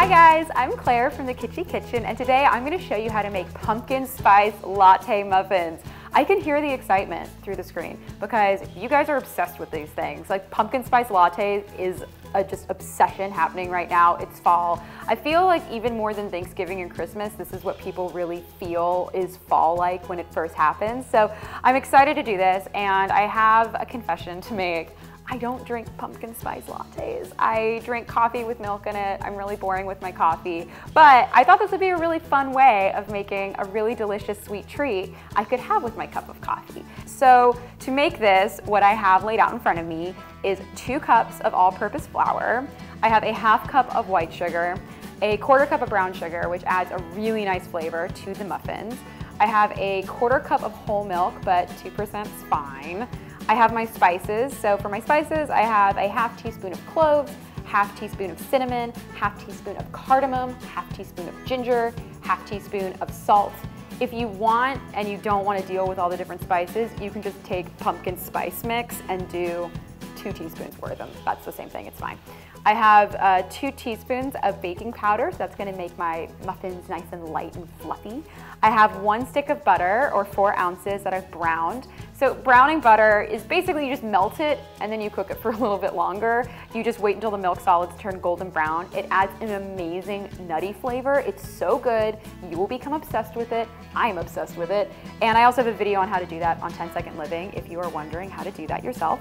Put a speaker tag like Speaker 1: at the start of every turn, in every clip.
Speaker 1: Hi guys, I'm Claire from the Kitschy Kitchen, and today I'm going to show you how to make pumpkin spice latte muffins. I can hear the excitement through the screen because you guys are obsessed with these things. Like pumpkin spice lattes is a just obsession happening right now. It's fall. I feel like even more than Thanksgiving and Christmas, this is what people really feel is fall like when it first happens. So I'm excited to do this, and I have a confession to make. I don't drink pumpkin spice lattes. I drink coffee with milk in it. I'm really boring with my coffee. But I thought this would be a really fun way of making a really delicious sweet treat I could have with my cup of coffee. So to make this, what I have laid out in front of me is 2 cups of all-purpose flour. I have a ½ cup of white sugar, a ¼ cup of brown sugar, which adds a really nice flavor to the muffins. I have a ¼ cup of whole milk, but 2% is fine. I have my spices. So for my spices, I have a ½ teaspoon of cloves, ½ teaspoon of cinnamon, ½ teaspoon of cardamom, ½ teaspoon of ginger, ½ teaspoon of salt. If you want and you don't want to deal with all the different spices, you can just take pumpkin spice mix and do 2 teaspoons worth of them. That's the same thing, it's fine. I have 2 teaspoons of baking powder, so that's going to make my muffins nice and light and fluffy. I have 1 stick of butter, or 4 ounces, that I've browned. So browning butter is basically you just melt it and then you cook it for a little bit longer. You just wait until the milk solids turn golden brown. It adds an amazing nutty flavor. It's so good. You will become obsessed with it. I am obsessed with it. And I also have a video on how to do that on 10 Second Living if you are wondering how to do that yourself.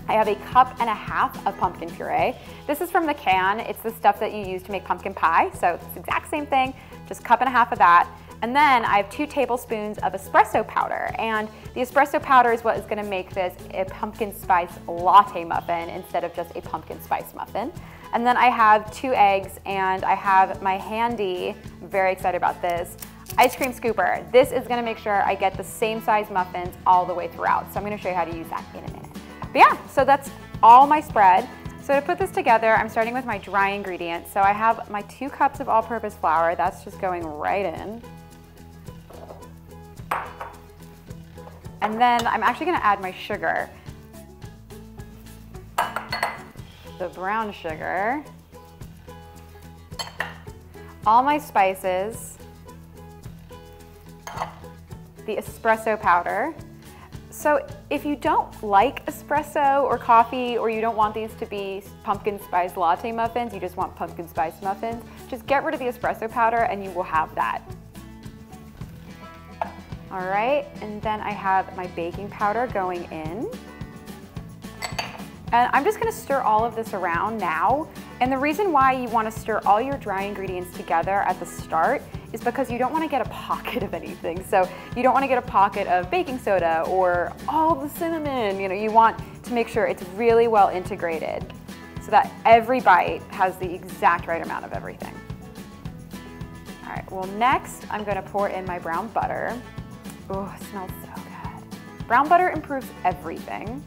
Speaker 1: I have a cup and a half of pumpkin puree. This is from the can. It's the stuff that you use to make pumpkin pie. So it's the exact same thing, just cup and a half of that. And then I have 2 tablespoons of espresso powder. And the espresso powder is what is gonna make this a pumpkin spice latte muffin instead of just a pumpkin spice muffin. And then I have 2 eggs, and I have my handy, I'm very excited about this, ice cream scooper. This is gonna make sure I get the same size muffins all the way throughout. So I'm gonna show you how to use that in a minute. But yeah, so that's all my spread. So to put this together, I'm starting with my dry ingredients. So I have my 2 cups of all-purpose flour. That's just going right in. And then I'm actually gonna add my sugar. The brown sugar. All my spices. The espresso powder. So if you don't like espresso or coffee, or you don't want these to be pumpkin spice latte muffins, you just want pumpkin spice muffins, just get rid of the espresso powder and you will have that. All right, and then I have my baking powder going in. And I'm just gonna stir all of this around now. And the reason why you wanna stir all your dry ingredients together at the start is because you don't wanna get a pocket of anything. So you don't wanna get a pocket of baking soda or all the cinnamon. You know, you want to make sure it's really well integrated so that every bite has the exact right amount of everything. All right, well next I'm gonna pour in my brown butter. Oh, it smells so good. Brown butter improves everything.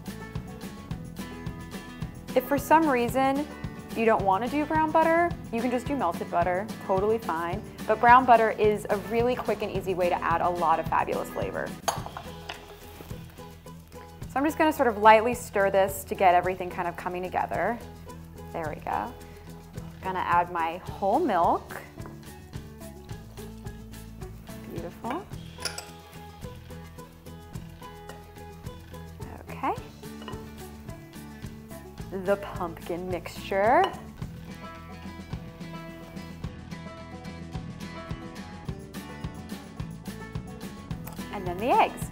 Speaker 1: If for some reason you don't want to do brown butter, you can just do melted butter, totally fine. But brown butter is a really quick and easy way to add a lot of fabulous flavor. So I'm just gonna sort of lightly stir this to get everything kind of coming together. There we go. Gonna add my whole milk. Beautiful. Okay. The pumpkin mixture. And then the eggs.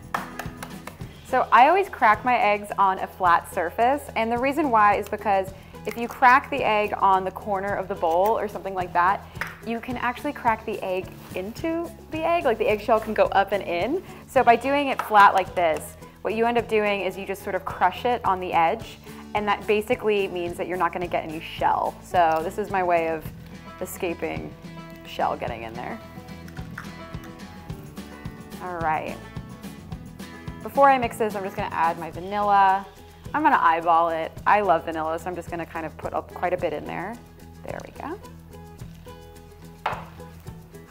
Speaker 1: So I always crack my eggs on a flat surface, and the reason why is because if you crack the egg on the corner of the bowl or something like that, you can actually crack the egg into the egg, like the eggshell can go up and in. So by doing it flat like this, what you end up doing is you just sort of crush it on the edge, and that basically means that you're not gonna get any shell. So this is my way of escaping shell getting in there. All right. Before I mix this, I'm just gonna add my vanilla. I'm gonna eyeball it. I love vanilla, so I'm just gonna kind of put quite a bit in there. There we go.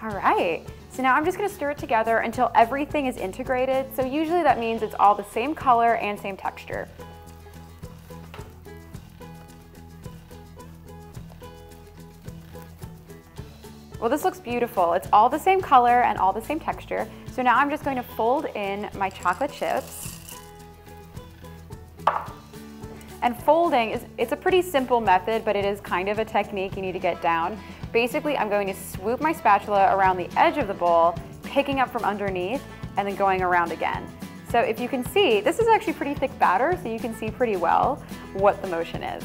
Speaker 1: All right. So now I'm just gonna stir it together until everything is integrated. So usually that means it's all the same color and same texture. Well, this looks beautiful. It's all the same color and all the same texture. So now I'm just going to fold in my chocolate chips. And folding it's a pretty simple method, but it is kind of a technique you need to get down. Basically, I'm going to swoop my spatula around the edge of the bowl, picking up from underneath, and then going around again. So if you can see, this is actually pretty thick batter, so you can see pretty well what the motion is.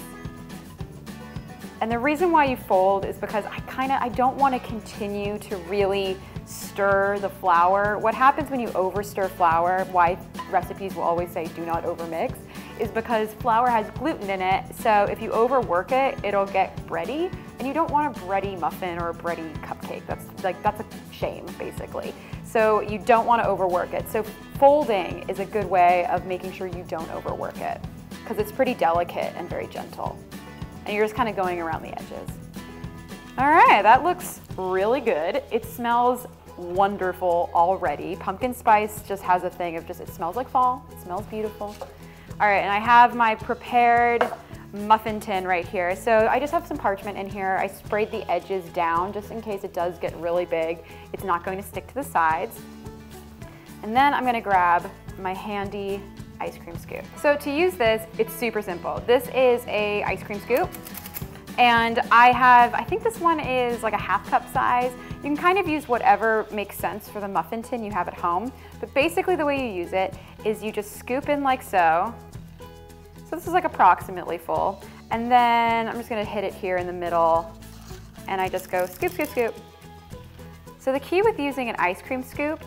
Speaker 1: And the reason why you fold is because I don't want to continue to really stir the flour. What happens when you over stir flour, why recipes will always say do not overmix, is because flour has gluten in it, so if you overwork it, it'll get bready, and you don't want a bready muffin or a bready cupcake. That's a shame, basically. So you don't want to overwork it. So folding is a good way of making sure you don't overwork it, because it's pretty delicate and very gentle. And you're just kind of going around the edges. All right, that looks really good. It smells wonderful already. Pumpkin spice just has a thing of it smells like fall, it smells beautiful. All right, and I have my prepared muffin tin right here. So I just have some parchment in here. I sprayed the edges down just in case it does get really big. It's not going to stick to the sides. And then I'm gonna grab my handy ice cream scoop. So to use this, it's super simple. This is a ice cream scoop. And I think this one is like a half cup size. You can kind of use whatever makes sense for the muffin tin you have at home. But basically the way you use it is you just scoop in like so. So this is like approximately full. And then I'm just gonna hit it here in the middle and I just go scoop, scoop, scoop. So the key with using an ice cream scoop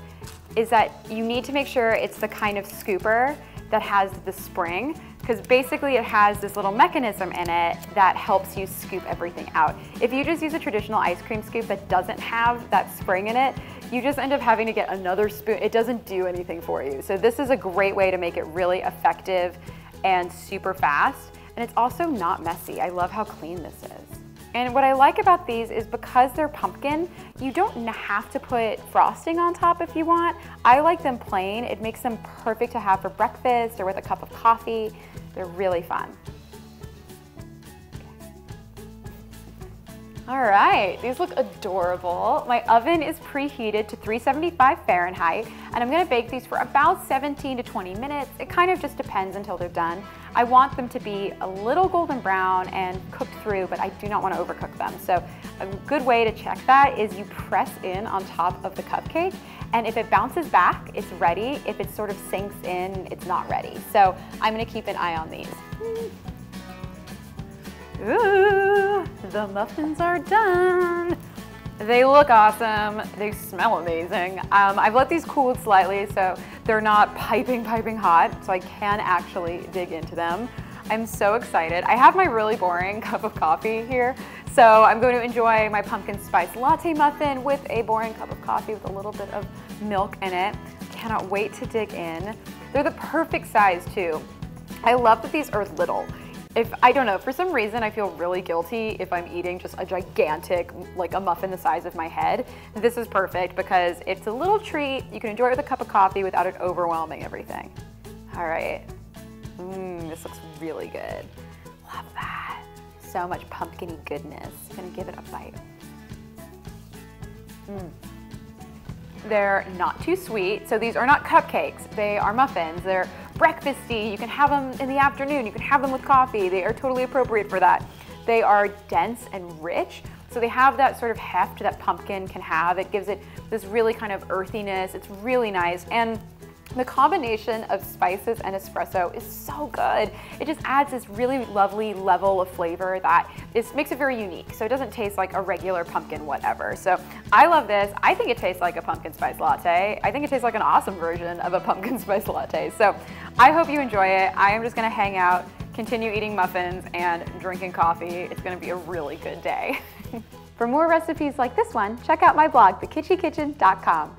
Speaker 1: is that you need to make sure it's the kind of scooper that has the spring, because basically it has this little mechanism in it that helps you scoop everything out. If you just use a traditional ice cream scoop that doesn't have that spring in it, you just end up having to get another spoon. It doesn't do anything for you. So this is a great way to make it really effective and super fast. And it's also not messy. I love how clean this is. And what I like about these is because they're pumpkin, you don't have to put frosting on top if you want. I like them plain. It makes them perfect to have for breakfast or with a cup of coffee. They're really fun. All right, these look adorable. My oven is preheated to 375 Fahrenheit, and I'm gonna bake these for about 17 to 20 minutes. It kind of just depends until they're done. I want them to be a little golden brown and cooked through, but I do not want to overcook them. So a good way to check that is you press in on top of the cupcake, and if it bounces back, it's ready. If it sort of sinks in, it's not ready. So I'm gonna keep an eye on these. Ooh, the muffins are done. They look awesome. They smell amazing. I've let these cool slightly so they're not piping hot, so I can actually dig into them. I'm so excited. I have my really boring cup of coffee here, so I'm going to enjoy my pumpkin spice latte muffin with a boring cup of coffee with a little bit of milk in it. Cannot wait to dig in. They're the perfect size too. I love that these are little. I don't know, for some reason I feel really guilty if I'm eating just a gigantic, like a muffin the size of my head. This is perfect because it's a little treat. You can enjoy it with a cup of coffee without it overwhelming everything. All right, this looks really good. Love that. So much pumpkin-y goodness. I'm gonna give it a bite. They're not too sweet, so these are not cupcakes. They are muffins. They're breakfasty. You can have them in the afternoon. You can have them with coffee. They are totally appropriate for that. They are dense and rich, so they have that sort of heft that pumpkin can have. It gives it this really kind of earthiness. It's really nice. And the combination of spices and espresso is so good. It just adds this really lovely level of flavor that makes it very unique. So it doesn't taste like a regular pumpkin whatever. So I love this. I think it tastes like a pumpkin spice latte. I think it tastes like an awesome version of a pumpkin spice latte. So I hope you enjoy it. I am just gonna hang out, continue eating muffins and drinking coffee. It's gonna be a really good day. For more recipes like this one, check out my blog, thekitschykitchen.com.